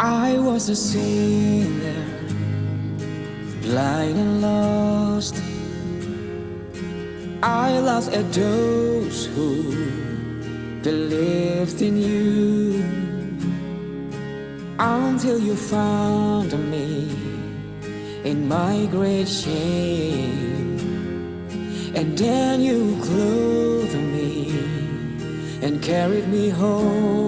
I was a sinner, blind and lost. I laughed at those who believed in you, until you found me in my great shame. And then you clothed me and carried me home.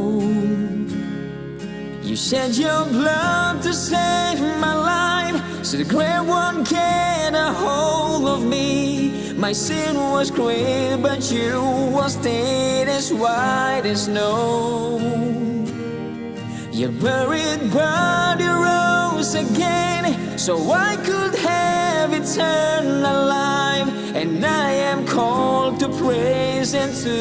You shed your blood to save my life, so the great one get a hold of me. My sin was great, but you was dead as white as snow. Your buried body rose again, so I could have eternal life. And I am called to praise and to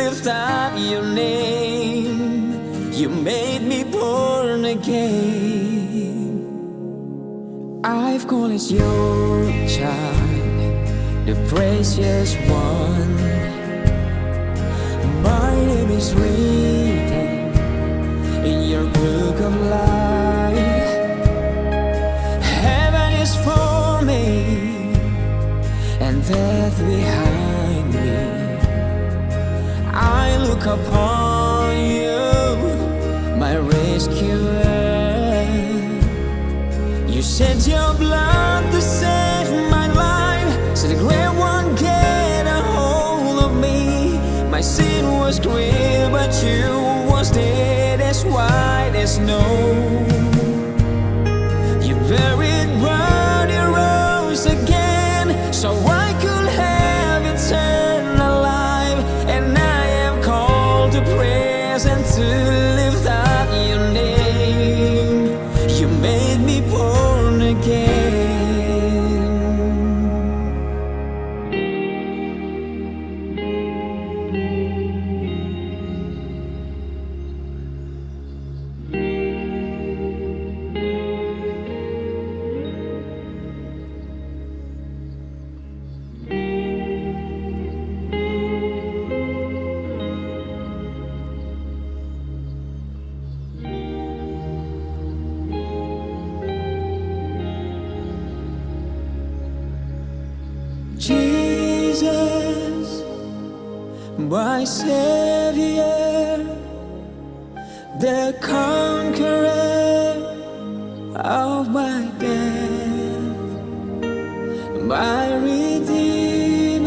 lift up your name. You made me born again. I've called as your child, the precious one. My name is written in your book of life. Heaven is for me and death behind me. I look upon you, my rescuer. You shed your blood to save my life, so the great one get a hold of me. My sin was great, but you was dead as white as snow. Your buried body rose again, so I could have eternal life. And I am called to praise and to lift up your name. You made me born again. Jesus, my Savior, the conqueror of my death, my Redeemer,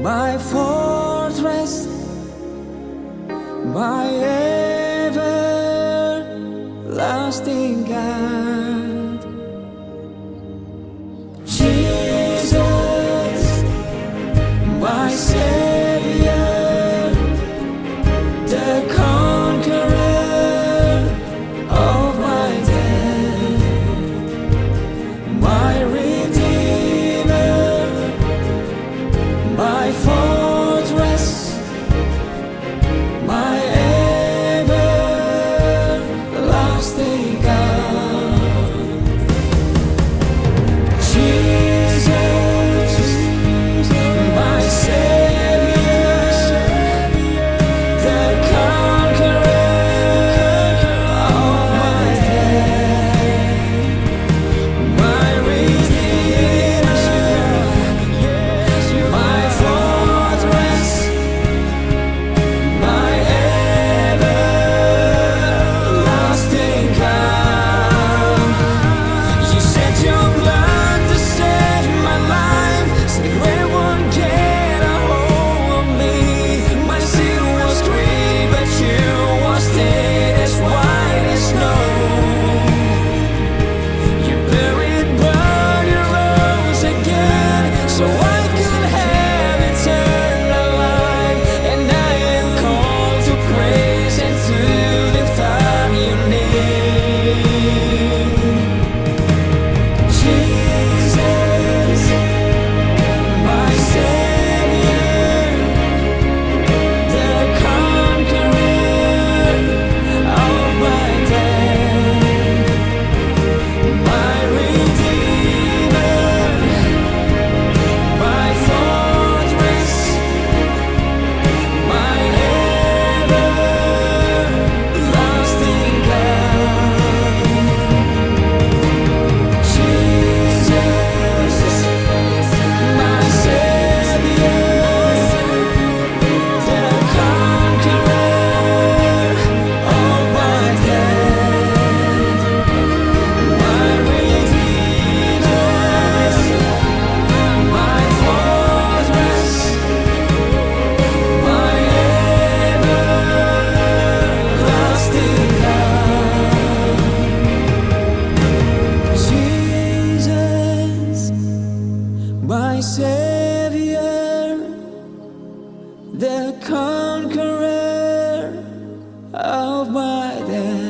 my fortress, my everlasting God. My Savior, the conqueror of my death, my Redeemer, my fortress, my everlasting God. Savior, the conqueror of my death.